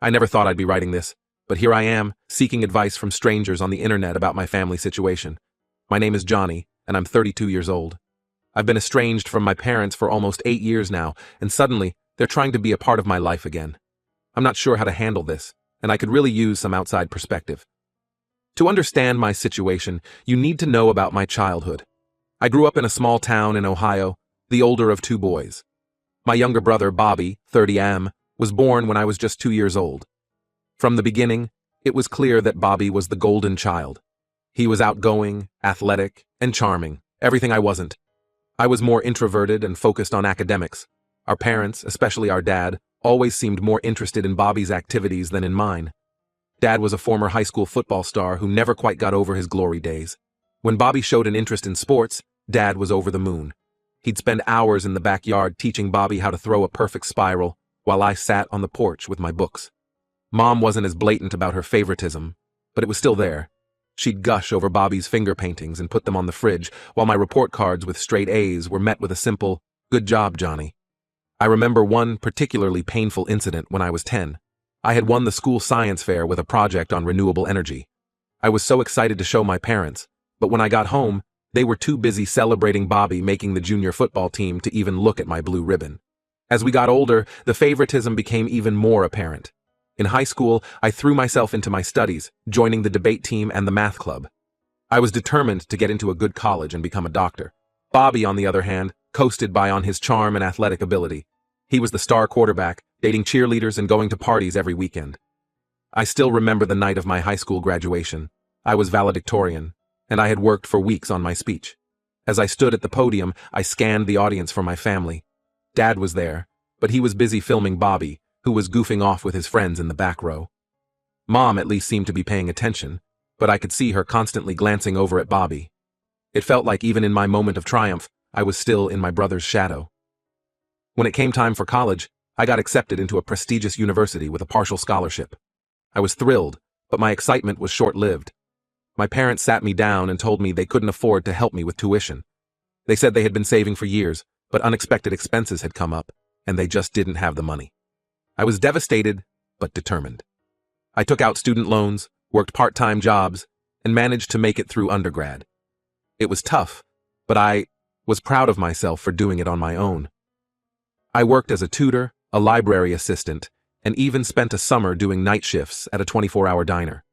I never thought I'd be writing this, but here I am, seeking advice from strangers on the internet about my family situation. My name is Johnny, and I'm 32 years old. I've been estranged from my parents for almost 8 years now, and suddenly, they're trying to be a part of my life again. I'm not sure how to handle this, and I could really use some outside perspective. To understand my situation, you need to know about my childhood. I grew up in a small town in Ohio, the older of 2 boys. My younger brother, Bobby, 30 was born when I was just 2 years old. From the beginning, it was clear that Bobby was the golden child. He was outgoing, athletic, and charming, everything I wasn't. I was more introverted and focused on academics. Our parents, especially our dad, always seemed more interested in Bobby's activities than in mine. Dad was a former high school football star who never quite got over his glory days. When Bobby showed an interest in sports, Dad was over the moon. He'd spend hours in the backyard teaching Bobby how to throw a perfect spiral, while I sat on the porch with my books. Mom wasn't as blatant about her favoritism, but it was still there. She'd gush over Bobby's finger paintings and put them on the fridge, while my report cards with straight A's were met with a simple, "Good job, Johnny." I remember one particularly painful incident when I was 10. I had won the school science fair with a project on renewable energy. I was so excited to show my parents, but when I got home, they were too busy celebrating Bobby making the junior football team to even look at my blue ribbon. As we got older, the favoritism became even more apparent. In high school, I threw myself into my studies, joining the debate team and the math club. I was determined to get into a good college and become a doctor. Bobby, on the other hand, coasted by on his charm and athletic ability. He was the star quarterback, dating cheerleaders and going to parties every weekend. I still remember the night of my high school graduation. I was valedictorian, and I had worked for weeks on my speech. As I stood at the podium, I scanned the audience for my family. Dad was there, but he was busy filming Bobby, who was goofing off with his friends in the back row. Mom at least seemed to be paying attention, but I could see her constantly glancing over at Bobby. It felt like even in my moment of triumph, I was still in my brother's shadow. When it came time for college, I got accepted into a prestigious university with a partial scholarship. I was thrilled, but my excitement was short-lived. My parents sat me down and told me they couldn't afford to help me with tuition. They said they had been saving for years, but unexpected expenses had come up, and they just didn't have the money. I was devastated, but determined. I took out student loans, worked part-time jobs, and managed to make it through undergrad. It was tough, but I was proud of myself for doing it on my own. I worked as a tutor, a library assistant, and even spent a summer doing night shifts at a 24-hour diner.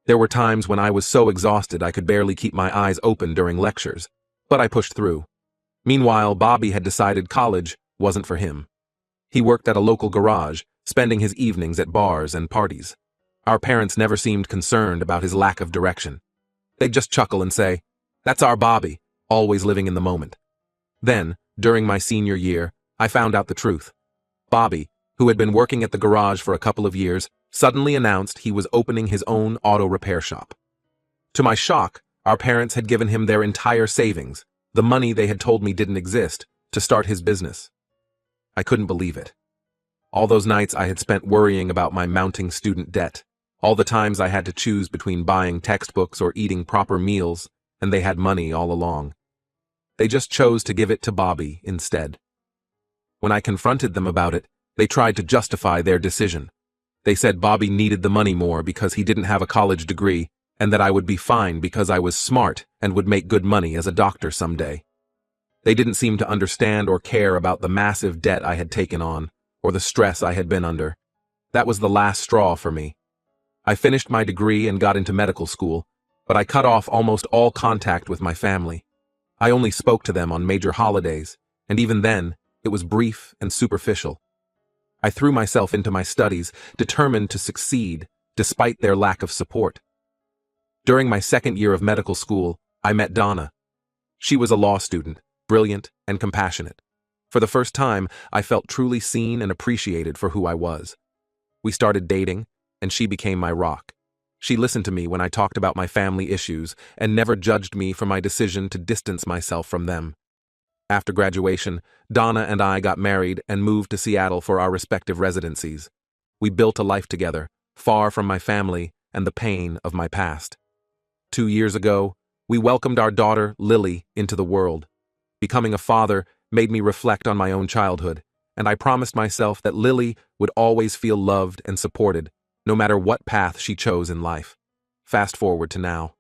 There were times when I was so exhausted I could barely keep my eyes open during lectures, but I pushed through. Meanwhile, Bobby had decided college wasn't for him. He worked at a local garage, spending his evenings at bars and parties. Our parents never seemed concerned about his lack of direction. They'd just chuckle and say, "That's our Bobby, always living in the moment." Then, during my senior year, I found out the truth. Bobby, who had been working at the garage for a couple of years, suddenly announced he was opening his own auto repair shop. To my shock, our parents had given him their entire savings, the money they had told me didn't exist, to start his business. I couldn't believe it. All those nights I had spent worrying about my mounting student debt, all the times I had to choose between buying textbooks or eating proper meals, and they had money all along. They just chose to give it to Bobby instead. When I confronted them about it, they tried to justify their decision. They said Bobby needed the money more because he didn't have a college degree, and that I would be fine because I was smart and would make good money as a doctor someday. They didn't seem to understand or care about the massive debt I had taken on, or the stress I had been under. That was the last straw for me. I finished my degree and got into medical school, but I cut off almost all contact with my family. I only spoke to them on major holidays, and even then, it was brief and superficial. I threw myself into my studies, determined to succeed, despite their lack of support. During my second year of medical school, I met Donna. She was a law student, brilliant and compassionate. For the first time, I felt truly seen and appreciated for who I was. We started dating, and she became my rock. She listened to me when I talked about my family issues and never judged me for my decision to distance myself from them. After graduation, Donna and I got married and moved to Seattle for our respective residencies. We built a life together, far from my family and the pain of my past. 2 years ago, we welcomed our daughter, Lily, into the world. Becoming a father made me reflect on my own childhood and I promised myself that Lily would always feel loved and supported, no matter what path she chose in life. Fast forward to now.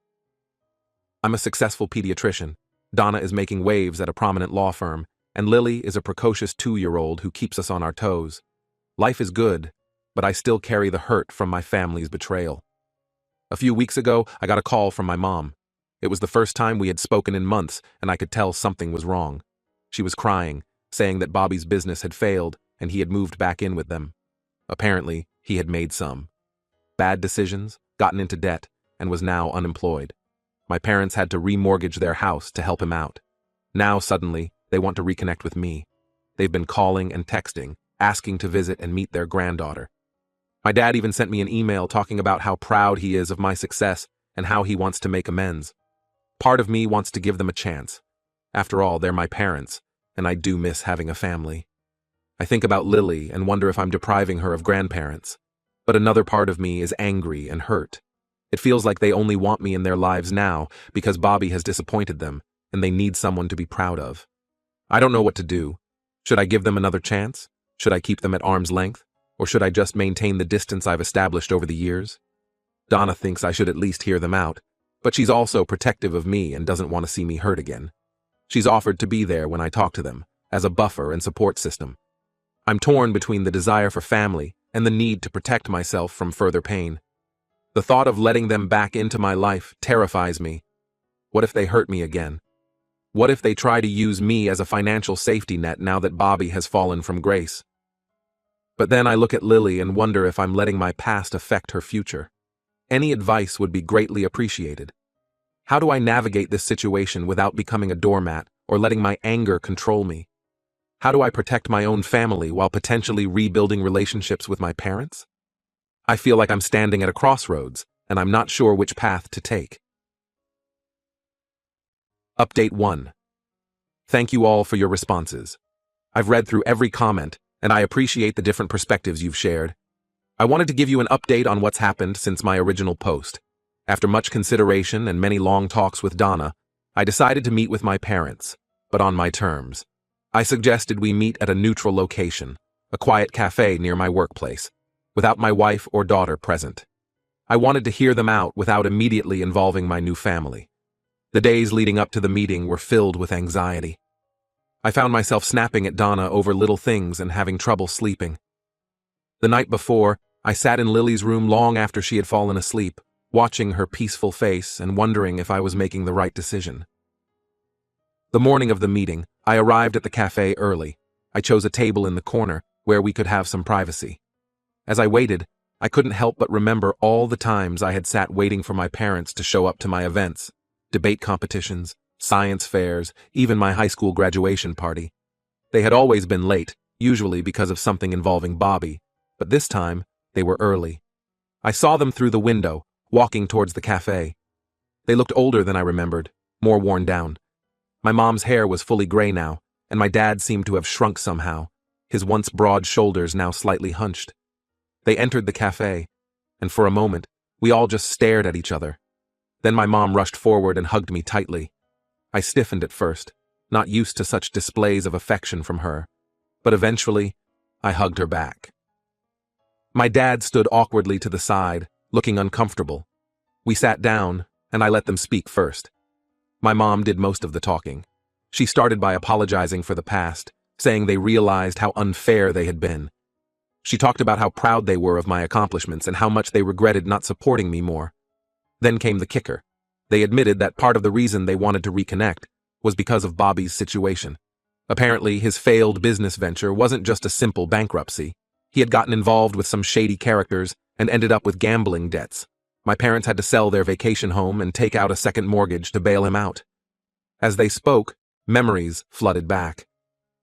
I'm a successful pediatrician. Donna is making waves at a prominent law firm, and Lily is a precocious 2-year-old who keeps us on our toes. Life is good, but I still carry the hurt from my family's betrayal. A few weeks ago, I got a call from my mom. It was the first time we had spoken in months, and I could tell something was wrong. She was crying, saying that Bobby's business had failed and he had moved back in with them. Apparently, he had made some bad decisions, gotten into debt, and was now unemployed. My parents had to remortgage their house to help him out. Now, suddenly, they want to reconnect with me. They've been calling and texting, asking to visit and meet their granddaughter. My dad even sent me an email talking about how proud he is of my success and how he wants to make amends. Part of me wants to give them a chance. After all, they're my parents, and I do miss having a family. I think about Lily and wonder if I'm depriving her of grandparents. But another part of me is angry and hurt. It feels like they only want me in their lives now because Bobby has disappointed them, and they need someone to be proud of. I don't know what to do. Should I give them another chance? Should I keep them at arm's length? Or should I just maintain the distance I've established over the years? Donna thinks I should at least hear them out, but she's also protective of me and doesn't want to see me hurt again. She's offered to be there when I talk to them, as a buffer and support system. I'm torn between the desire for family and the need to protect myself from further pain. The thought of letting them back into my life terrifies me. What if they hurt me again? What if they try to use me as a financial safety net now that Bobby has fallen from grace? But then I look at Lily and wonder if I'm letting my past affect her future. Any advice would be greatly appreciated. How do I navigate this situation without becoming a doormat or letting my anger control me? How do I protect my own family while potentially rebuilding relationships with my parents? I feel like I'm standing at a crossroads, and I'm not sure which path to take. Update 1. Thank you all for your responses. I've read through every comment, and I appreciate the different perspectives you've shared. I wanted to give you an update on what's happened since my original post. After much consideration and many long talks with Donna, I decided to meet with my parents, but on my terms. I suggested we meet at a neutral location, a quiet cafe near my workplace, without my wife or daughter present. I wanted to hear them out without immediately involving my new family. The days leading up to the meeting were filled with anxiety. I found myself snapping at Donna over little things and having trouble sleeping. The night before, I sat in Lily's room long after she had fallen asleep, watching her peaceful face and wondering if I was making the right decision. The morning of the meeting, I arrived at the cafe early. I chose a table in the corner where we could have some privacy. As I waited, I couldn't help but remember all the times I had sat waiting for my parents to show up to my events, debate competitions, science fairs, even my high school graduation party. They had always been late, usually because of something involving Bobby, but this time, they were early. I saw them through the window, walking towards the cafe. They looked older than I remembered, more worn down. My mom's hair was fully gray now, and my dad seemed to have shrunk somehow, his once broad shoulders now slightly hunched. They entered the cafe, and for a moment, we all just stared at each other. Then my mom rushed forward and hugged me tightly. I stiffened at first, not used to such displays of affection from her, but eventually, I hugged her back. My dad stood awkwardly to the side, looking uncomfortable. We sat down, and I let them speak first. My mom did most of the talking. She started by apologizing for the past, saying they realized how unfair they had been. She talked about how proud they were of my accomplishments and how much they regretted not supporting me more. Then came the kicker. They admitted that part of the reason they wanted to reconnect was because of Bobby's situation. Apparently, his failed business venture wasn't just a simple bankruptcy. He had gotten involved with some shady characters and ended up with gambling debts. My parents had to sell their vacation home and take out a second mortgage to bail him out. As they spoke, memories flooded back.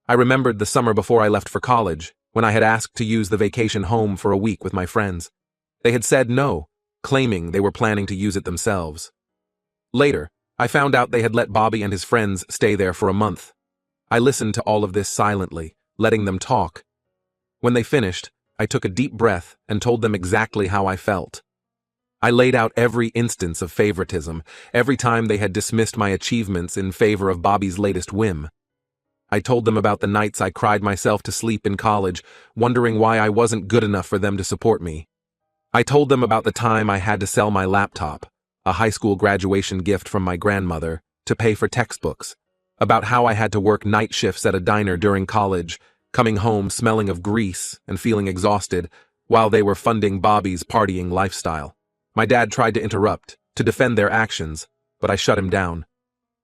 I remembered the summer before I left for college, when I had asked to use the vacation home for a week with my friends. They had said no, claiming they were planning to use it themselves. Later, I found out they had let Bobby and his friends stay there for a month. I listened to all of this silently, letting them talk. When they finished, I took a deep breath and told them exactly how I felt. I laid out every instance of favoritism, every time they had dismissed my achievements in favor of Bobby's latest whim. I told them about the nights I cried myself to sleep in college, wondering why I wasn't good enough for them to support me. I told them about the time I had to sell my laptop, a high school graduation gift from my grandmother, to pay for textbooks, about how I had to work night shifts at a diner during college, coming home smelling of grease and feeling exhausted, while they were funding Bobby's partying lifestyle. My dad tried to interrupt, to defend their actions, but I shut him down.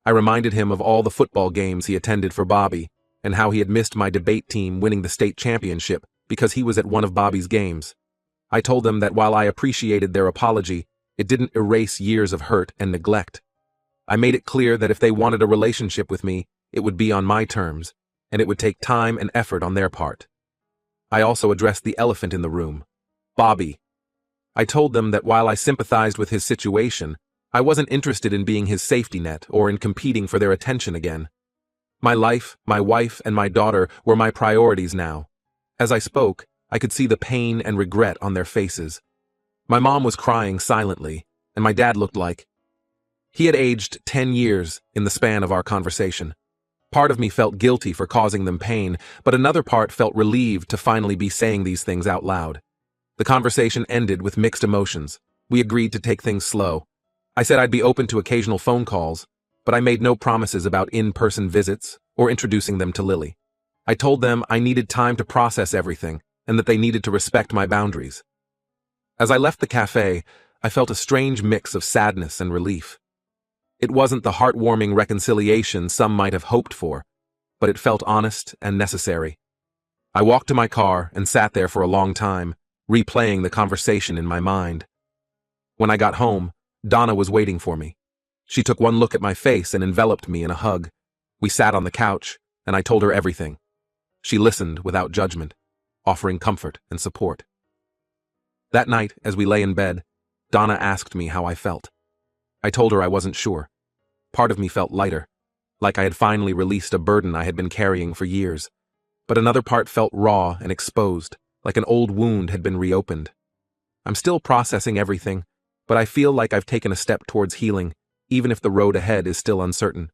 I reminded him of all the football games he attended for Bobby, and how he had missed my debate team winning the state championship because he was at one of Bobby's games. I told them that while I appreciated their apology, it didn't erase years of hurt and neglect. I made it clear that if they wanted a relationship with me, it would be on my terms, and it would take time and effort on their part. I also addressed the elephant in the room, Bobby. I told them that while I sympathized with his situation, I wasn't interested in being his safety net or in competing for their attention again. My life, my wife, and my daughter were my priorities now. As I spoke, I could see the pain and regret on their faces. My mom was crying silently, and my dad looked like he had aged 10 years in the span of our conversation. Part of me felt guilty for causing them pain, but another part felt relieved to finally be saying these things out loud. The conversation ended with mixed emotions. We agreed to take things slow. I said I'd be open to occasional phone calls, but I made no promises about in-person visits or introducing them to Lily. I told them I needed time to process everything and that they needed to respect my boundaries. As I left the cafe, I felt a strange mix of sadness and relief. It wasn't the heartwarming reconciliation some might have hoped for, but it felt honest and necessary. I walked to my car and sat there for a long time, replaying the conversation in my mind. When I got home, Donna was waiting for me. She took one look at my face and enveloped me in a hug. We sat on the couch, and I told her everything. She listened without judgment, offering comfort and support. That night, as we lay in bed, Donna asked me how I felt. I told her I wasn't sure. Part of me felt lighter, like I had finally released a burden I had been carrying for years. But another part felt raw and exposed, like an old wound had been reopened. I'm still processing everything, but I feel like I've taken a step towards healing, even if the road ahead is still uncertain.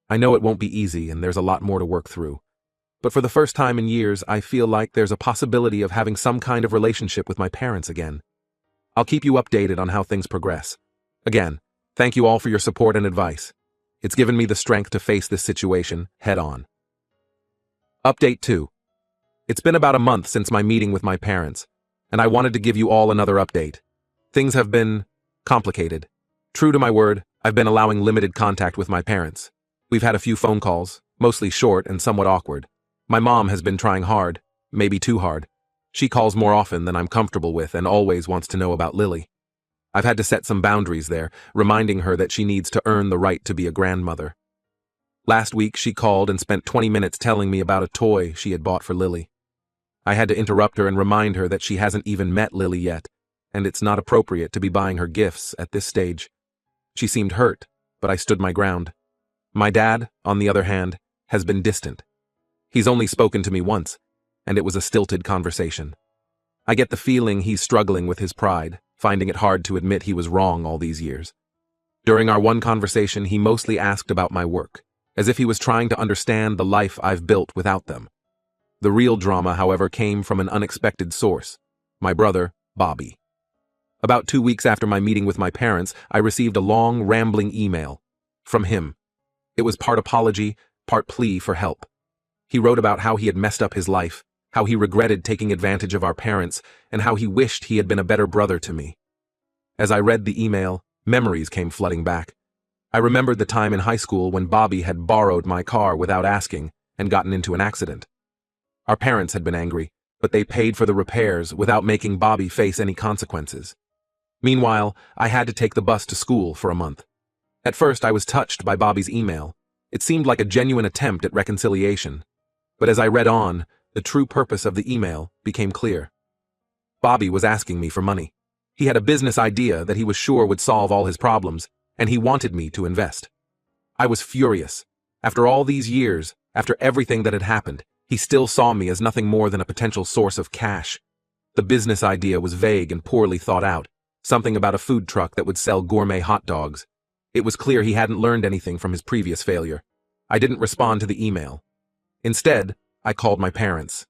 I know it won't be easy and there's a lot more to work through. But for the first time in years, I feel like there's a possibility of having some kind of relationship with my parents again. I'll keep you updated on how things progress. Again, thank you all for your support and advice. It's given me the strength to face this situation head on. Update 2. It's been about a month since my meeting with my parents, and I wanted to give you all another update. Things have been complicated. True to my word, I've been allowing limited contact with my parents. We've had a few phone calls, mostly short and somewhat awkward. My mom has been trying hard, maybe too hard. She calls more often than I'm comfortable with and always wants to know about Lily. I've had to set some boundaries there, reminding her that she needs to earn the right to be a grandmother. Last week, she called and spent 20 minutes telling me about a toy she had bought for Lily. I had to interrupt her and remind her that she hasn't even met Lily yet, and it's not appropriate to be buying her gifts at this stage. She seemed hurt, but I stood my ground. My dad, on the other hand, has been distant. He's only spoken to me once, and it was a stilted conversation. I get the feeling he's struggling with his pride, finding it hard to admit he was wrong all these years. During our one conversation, he mostly asked about my work, as if he was trying to understand the life I've built without them. The real drama, however, came from an unexpected source, my brother, Bobby. About 2 weeks after my meeting with my parents, I received a long, rambling email from him. It was part apology, part plea for help. He wrote about how he had messed up his life, how he regretted taking advantage of our parents, and how he wished he had been a better brother to me. As I read the email, memories came flooding back. I remembered the time in high school when Bobby had borrowed my car without asking and gotten into an accident. Our parents had been angry, but they paid for the repairs without making Bobby face any consequences. Meanwhile, I had to take the bus to school for a month. At first, I was touched by Bobby's email. It seemed like a genuine attempt at reconciliation. But as I read on, the true purpose of the email became clear. Bobby was asking me for money. He had a business idea that he was sure would solve all his problems, and he wanted me to invest. I was furious. After all these years, after everything that had happened, he still saw me as nothing more than a potential source of cash. The business idea was vague and poorly thought out, something about a food truck that would sell gourmet hot dogs. It was clear he hadn't learned anything from his previous failure. I didn't respond to the email. Instead, I called my parents.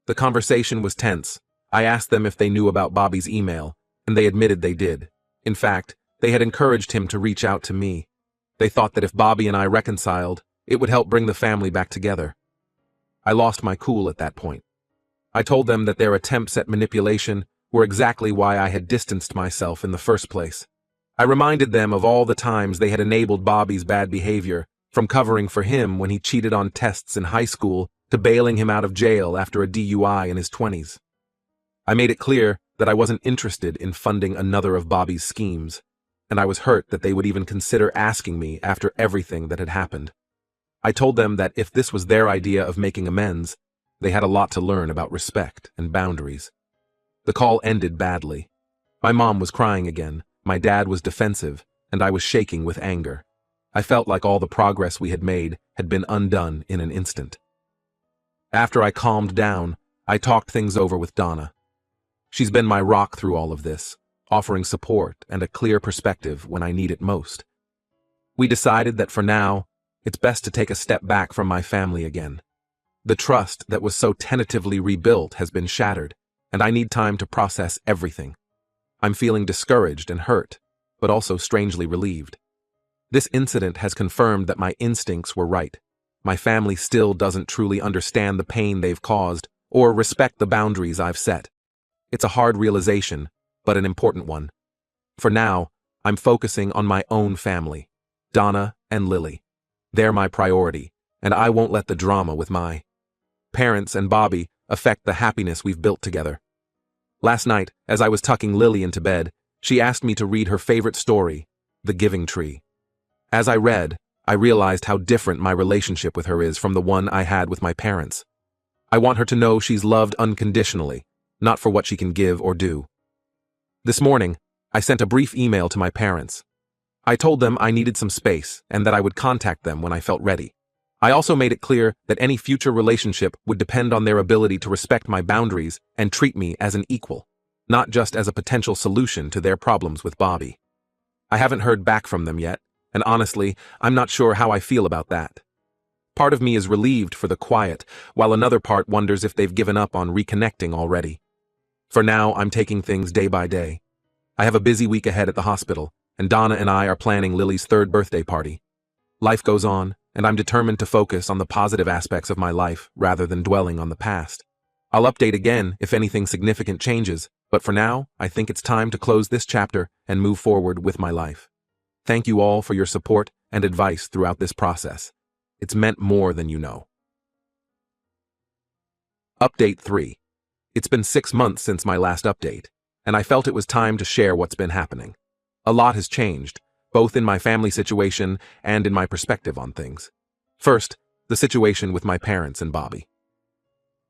The conversation was tense. I asked them if they knew about Bobby's email, and they admitted they did. In fact, they had encouraged him to reach out to me. They thought that if Bobby and I reconciled, it would help bring the family back together. I lost my cool at that point. I told them that their attempts at manipulation were exactly why I had distanced myself in the first place. I reminded them of all the times they had enabled Bobby's bad behavior, from covering for him when he cheated on tests in high school to bailing him out of jail after a DUI in his 20s. I made it clear that I wasn't interested in funding another of Bobby's schemes, and I was hurt that they would even consider asking me after everything that had happened. I told them that if this was their idea of making amends, they had a lot to learn about respect and boundaries. The call ended badly. My mom was crying again, my dad was defensive, and I was shaking with anger. I felt like all the progress we had made had been undone in an instant. After I calmed down, I talked things over with Donna. She's been my rock through all of this, offering support and a clear perspective when I need it most. We decided that for now, it's best to take a step back from my family again. The trust that was so tentatively rebuilt has been shattered, and I need time to process everything. I'm feeling discouraged and hurt, but also strangely relieved. This incident has confirmed that my instincts were right. My family still doesn't truly understand the pain they've caused or respect the boundaries I've set. It's a hard realization, but an important one. For now, I'm focusing on my own family, Donna and Lily. They're my priority, and I won't let the drama with my parents and Bobby affect the happiness we've built together. Last night, as I was tucking Lily into bed, she asked me to read her favorite story, The Giving Tree. As I read, I realized how different my relationship with her is from the one I had with my parents. I want her to know she's loved unconditionally, not for what she can give or do. This morning, I sent a brief email to my parents. I told them I needed some space and that I would contact them when I felt ready. I also made it clear that any future relationship would depend on their ability to respect my boundaries and treat me as an equal, not just as a potential solution to their problems with Bobby. I haven't heard back from them yet, and honestly, I'm not sure how I feel about that. Part of me is relieved for the quiet, while another part wonders if they've given up on reconnecting already. For now, I'm taking things day by day. I have a busy week ahead at the hospital, and Donna and I are planning Lily's 3rd birthday party. Life goes on, and I'm determined to focus on the positive aspects of my life rather than dwelling on the past. I'll update again if anything significant changes, but for now, I think it's time to close this chapter and move forward with my life. Thank you all for your support and advice throughout this process. It's meant more than you know. Update 3. It's been 6 months since my last update, and I felt it was time to share what's been happening. A lot has changed, both in my family situation and in my perspective on things. First, the situation with my parents and Bobby.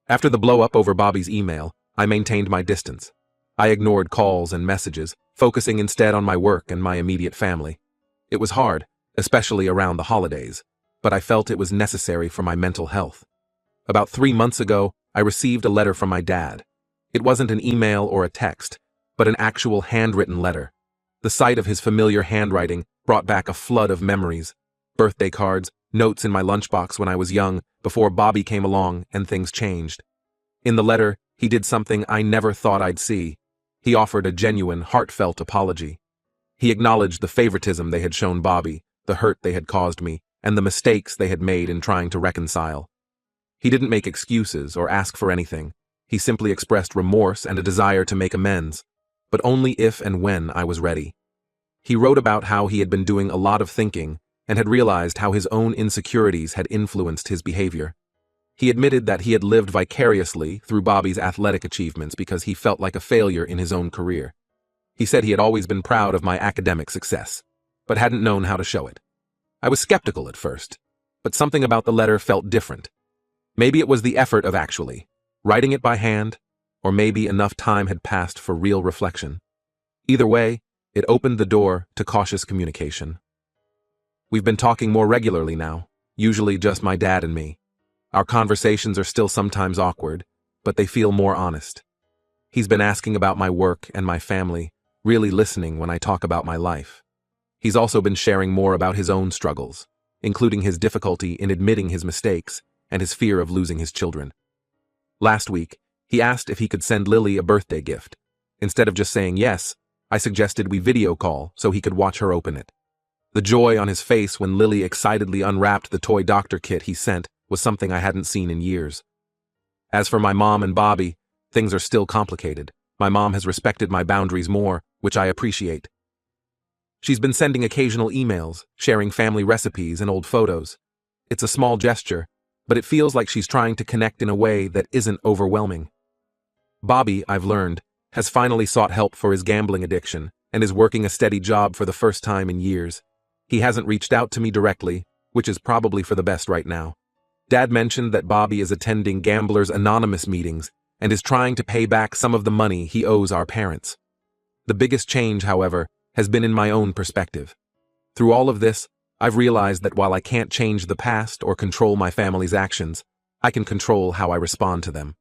After the blow-up over Bobby's email, I maintained my distance. I ignored calls and messages, focusing instead on my work and my immediate family. It was hard, especially around the holidays, but I felt it was necessary for my mental health. About 3 months ago, I received a letter from my dad. It wasn't an email or a text, but an actual handwritten letter. The sight of his familiar handwriting brought back a flood of memories. Birthday cards, notes in my lunchbox when I was young, before Bobby came along and things changed. In the letter, he did something I never thought I'd see. He offered a genuine, heartfelt apology. He acknowledged the favoritism they had shown Bobby, the hurt they had caused me, and the mistakes they had made in trying to reconcile. He didn't make excuses or ask for anything. He simply expressed remorse and a desire to make amends, but only if and when I was ready. He wrote about how he had been doing a lot of thinking and had realized how his own insecurities had influenced his behavior. He admitted that he had lived vicariously through Bobby's athletic achievements because he felt like a failure in his own career. He said he had always been proud of my academic success, but hadn't known how to show it. I was skeptical at first, but something about the letter felt different. Maybe it was the effort of actually writing it by hand, or maybe enough time had passed for real reflection. Either way, it opened the door to cautious communication. We've been talking more regularly now, usually just my dad and me. Our conversations are still sometimes awkward, but they feel more honest. He's been asking about my work and my family, really listening when I talk about my life. He's also been sharing more about his own struggles, including his difficulty in admitting his mistakes and his fear of losing his children. Last week, he asked if he could send Lily a birthday gift. Instead of just saying yes, I suggested we video call so he could watch her open it. The joy on his face when Lily excitedly unwrapped the toy doctor kit he sent was something I hadn't seen in years. As for my mom and Bobby, things are still complicated. My mom has respected my boundaries more, which I appreciate. She's been sending occasional emails, sharing family recipes and old photos. It's a small gesture, but it feels like she's trying to connect in a way that isn't overwhelming. Bobby, I've learned, has finally sought help for his gambling addiction and is working a steady job for the first time in years. He hasn't reached out to me directly, which is probably for the best right now. Dad mentioned that Bobby is attending Gamblers Anonymous meetings and is trying to pay back some of the money he owes our parents. The biggest change, however, has been in my own perspective. Through all of this, I've realized that while I can't change the past or control my family's actions, I can control how I respond to them.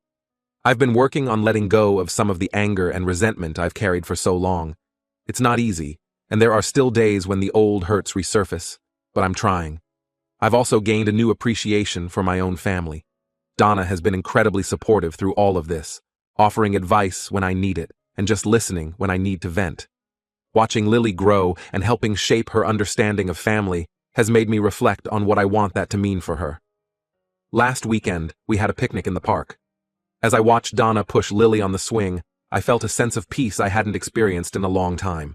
I've been working on letting go of some of the anger and resentment I've carried for so long. It's not easy, and there are still days when the old hurts resurface, but I'm trying. I've also gained a new appreciation for my own family. Donna has been incredibly supportive through all of this, offering advice when I need it, and just listening when I need to vent. Watching Lily grow and helping shape her understanding of family has made me reflect on what I want that to mean for her. Last weekend, we had a picnic in the park. As I watched Donna push Lily on the swing, I felt a sense of peace I hadn't experienced in a long time.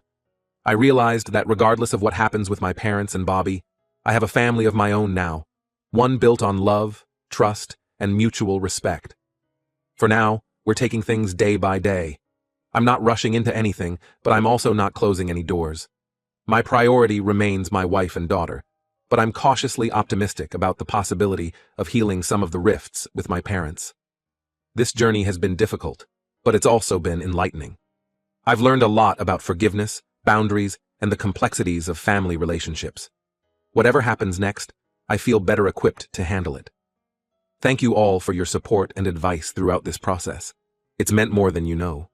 I realized that regardless of what happens with my parents and Bobby, I have a family of my own now, one built on love, trust, and mutual respect. For now, we're taking things day by day. I'm not rushing into anything, but I'm also not closing any doors. My priority remains my wife and daughter, but I'm cautiously optimistic about the possibility of healing some of the rifts with my parents. This journey has been difficult, but it's also been enlightening. I've learned a lot about forgiveness, boundaries, and the complexities of family relationships. Whatever happens next, I feel better equipped to handle it. Thank you all for your support and advice throughout this process. It's meant more than you know.